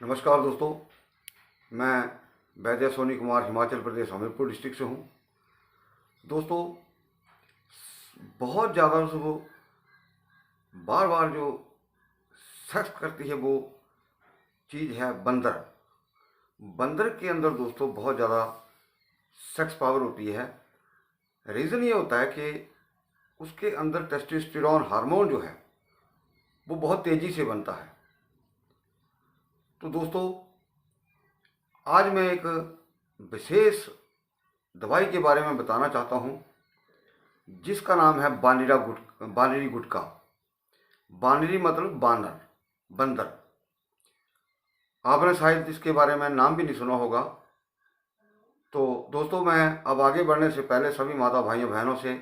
नमस्कार दोस्तों, मैं वैद्य सोनी कुमार हिमाचल प्रदेश हमीरपुर डिस्ट्रिक्ट से हूँ। दोस्तों, बहुत ज़्यादा वो बार बार जो सेक्स करती है वो चीज़ है बंदर। बंदर के अंदर दोस्तों बहुत ज़्यादा सेक्स पावर होती है। रीज़न ये होता है कि उसके अंदर टेस्टोस्टेरोन हार्मोन जो है वो बहुत तेज़ी से बनता है। तो दोस्तों, आज मैं एक विशेष दवाई के बारे में बताना चाहता हूँ जिसका नाम है बानरी गुटका। बानरी मतलब बानर, बंदर। आपने शायद इसके बारे में नाम भी नहीं सुना होगा। तो दोस्तों, मैं अब आगे बढ़ने से पहले सभी माता भाइयों बहनों से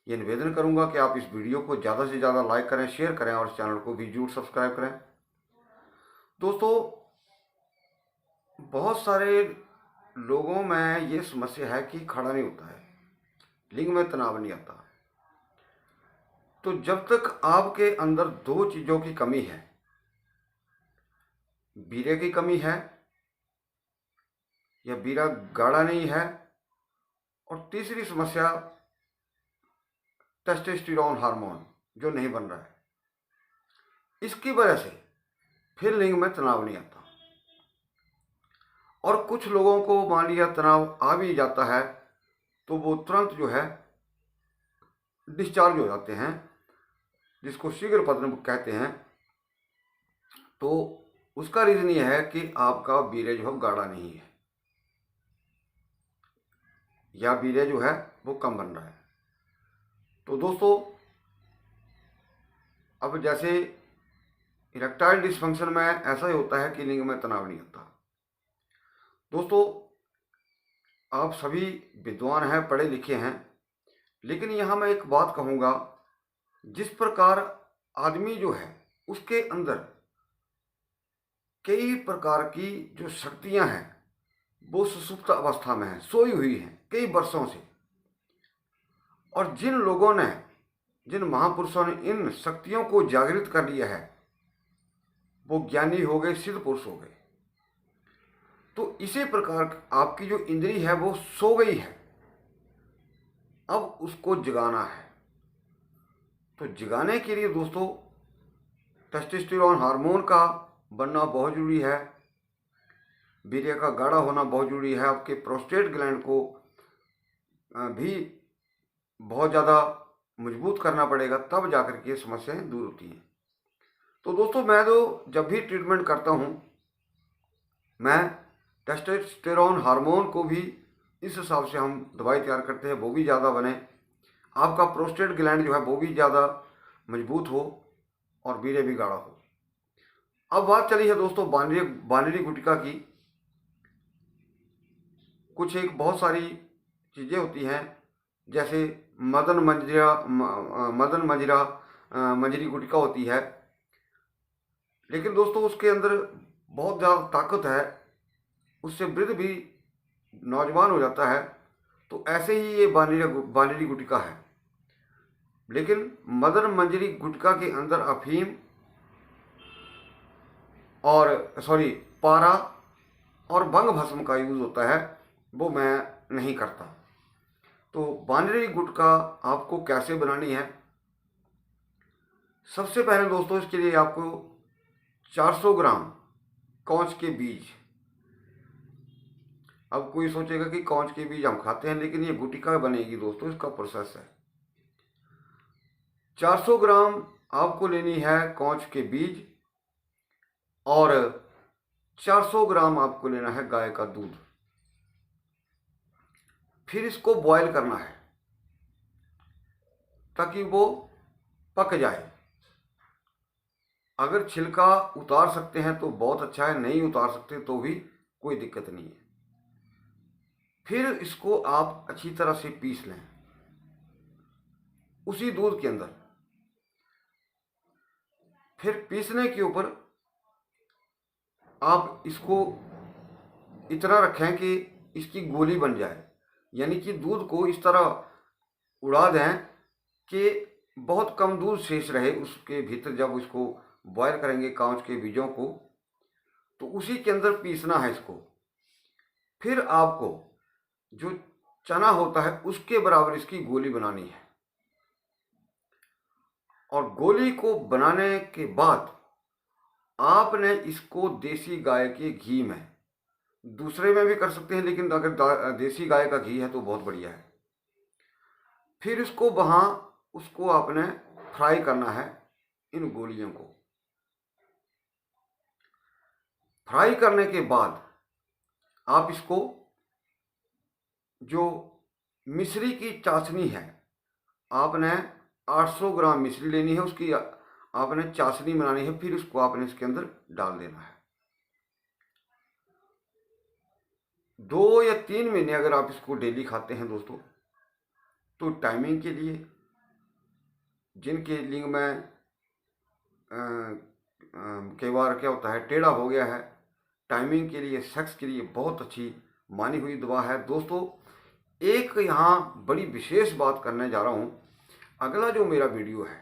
ये निवेदन करूंगा कि आप इस वीडियो को ज़्यादा से ज़्यादा लाइक करें, शेयर करें और इस चैनल को भी जरूर सब्सक्राइब करें। दोस्तों, बहुत सारे लोगों में ये समस्या है कि खड़ा नहीं होता है, लिंग में तनाव नहीं आता। तो जब तक आपके अंदर दो चीज़ों की कमी है, वीर्य की कमी है या वीर्य गाढ़ा नहीं है, और तीसरी समस्या टेस्टोस्टेरोन हार्मोन जो नहीं बन रहा है, इसकी वजह से फिर लिंग में तनाव नहीं आता। और कुछ लोगों को मान लिया तनाव आ भी जाता है तो वो तुरंत जो है डिस्चार्ज हो जाते हैं, जिसको शीघ्र पतन कहते हैं। तो उसका रीज़न ये है कि आपका वीर्य जो है गाढ़ा नहीं है या वीर्य जो है वो कम बन रहा है। तो दोस्तों, अब जैसे इरेक्टाइल डिस्फंक्शन में ऐसा ही होता है कि लिंग में तनाव नहीं आता। दोस्तों, आप सभी विद्वान हैं, पढ़े लिखे हैं, लेकिन यहाँ मैं एक बात कहूँगा, जिस प्रकार आदमी जो है उसके अंदर कई प्रकार की जो शक्तियाँ हैं वो सुसुप्त अवस्था में हैं, सोई हुई हैं कई वर्षों से। और जिन लोगों ने, जिन महापुरुषों ने इन शक्तियों को जागृत कर लिया है वो ज्ञानी हो गए, सिद्ध पुरुष हो गए। तो इसी प्रकार आपकी जो इंद्री है वो सो गई है, अब उसको जगाना है। तो जगाने के लिए दोस्तों टेस्टोस्टेरोन हार्मोन का बनना बहुत ज़रूरी है, वीर्य का गाढ़ा होना बहुत ज़रूरी है, आपके प्रोस्टेट ग्लैंड को भी बहुत ज़्यादा मजबूत करना पड़ेगा, तब जाकर के समस्याएं दूर होती हैं। तो दोस्तों, मैं तो जब भी ट्रीटमेंट करता हूँ मैं टेस्टोस्टेरोन हार्मोन को भी इस हिसाब से हम दवाई तैयार करते हैं, वो भी ज़्यादा बने, आपका प्रोस्टेट ग्लैंड जो है वो भी ज़्यादा मजबूत हो और वीर्य भी गाढ़ा हो। अब बात चली है दोस्तों बानरी गुटिका की। कुछ एक बहुत सारी चीज़ें होती हैं, जैसे मदन मंजरी गुटिका होती है, लेकिन दोस्तों उसके अंदर बहुत ज़्यादा ताकत है, उससे वृद्ध भी नौजवान हो जाता है। तो ऐसे ही ये बानरी गुटिका है, लेकिन मदन मंजरी गुटका के अंदर अफीम और पारा और भंग भस्म का यूज़ होता है, वो मैं नहीं करता। तो बानरी गुटका आपको कैसे बनानी है? सबसे पहले दोस्तों इसके लिए आपको 400 ग्राम कौच के बीज। अब कोई सोचेगा कि कौच के बीज हम खाते हैं, लेकिन ये गुटिका बनेगी दोस्तों, इसका प्रोसेस है। 400 ग्राम आपको लेनी है कौच के बीज और 400 ग्राम आपको लेना है गाय का दूध। फिर इसको बॉयल करना है ताकि वो पक जाए। अगर छिलका उतार सकते हैं तो बहुत अच्छा है, नहीं उतार सकते तो भी कोई दिक्कत नहीं है। फिर इसको आप अच्छी तरह से पीस लें उसी दूध के अंदर। फिर पीसने के ऊपर आप इसको इतना रखें कि इसकी गोली बन जाए, यानी कि दूध को इस तरह उड़ा दें कि बहुत कम दूध शेष रहे उसके भीतर। जब उसको बॉयल करेंगे कांच के बीजों को, तो उसी के अंदर पीसना है इसको। फिर आपको जो चना होता है उसके बराबर इसकी गोली बनानी है। और गोली को बनाने के बाद आपने इसको देसी गाय के घी में, दूसरे में भी कर सकते हैं लेकिन अगर देसी गाय का घी है तो बहुत बढ़िया है। फिर इसको वहाँ उसको आपने फ्राई करना है। इन गोलियों को फ्राई करने के बाद आप इसको, जो मिश्री की चाशनी है, आपने 800 ग्राम मिश्री लेनी है, उसकी आपने चाशनी बनानी है। फिर उसको आपने इसके अंदर डाल देना है। 2 या 3 महीने अगर आप इसको डेली खाते हैं दोस्तों, तो टाइमिंग के लिए, जिनके लिंग में कई बार क्या होता है टेढ़ा हो गया है, टाइमिंग के लिए, सेक्स के लिए बहुत अच्छी मानी हुई दवा है दोस्तों। एक यहाँ बड़ी विशेष बात करने जा रहा हूँ। अगला जो मेरा वीडियो है,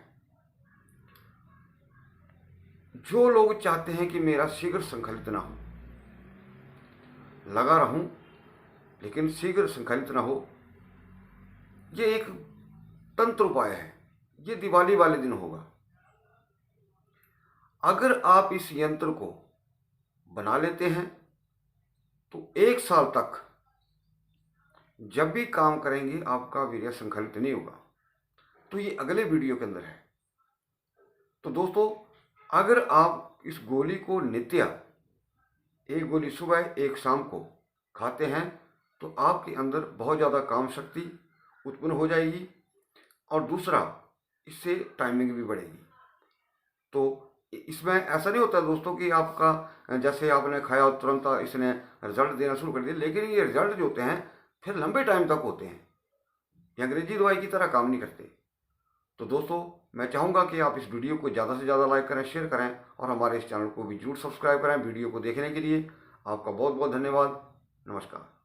जो लोग चाहते हैं कि मेरा शीघ्र संकलित ना हो, लगा रहूं लेकिन शीघ्र संकलित ना हो, ये एक तंत्र उपाय है। ये दिवाली वाले दिन होगा। अगर आप इस यंत्र को बना लेते हैं तो 1 साल तक जब भी काम करेंगे आपका वीर्य संकलित नहीं होगा। तो ये अगले वीडियो के अंदर है। तो दोस्तों, अगर आप इस गोली को नित्य, 1 गोली सुबह 1 शाम को खाते हैं तो आपके अंदर बहुत ज़्यादा काम शक्ति उत्पन्न हो जाएगी। और दूसरा, इससे टाइमिंग भी बढ़ेगी। तो इसमें ऐसा नहीं होता दोस्तों कि आपका जैसे आपने खाया और तुरंत इसने रिजल्ट देना शुरू कर दिया, लेकिन ये रिजल्ट जो होते हैं फिर लंबे टाइम तक होते हैं। ये अंग्रेजी दवाई की तरह काम नहीं करते। तो दोस्तों, मैं चाहूँगा कि आप इस वीडियो को ज़्यादा से ज़्यादा लाइक करें, शेयर करें और हमारे इस चैनल को भी जरूर सब्सक्राइब करें। वीडियो को देखने के लिए आपका बहुत बहुत धन्यवाद। नमस्कार।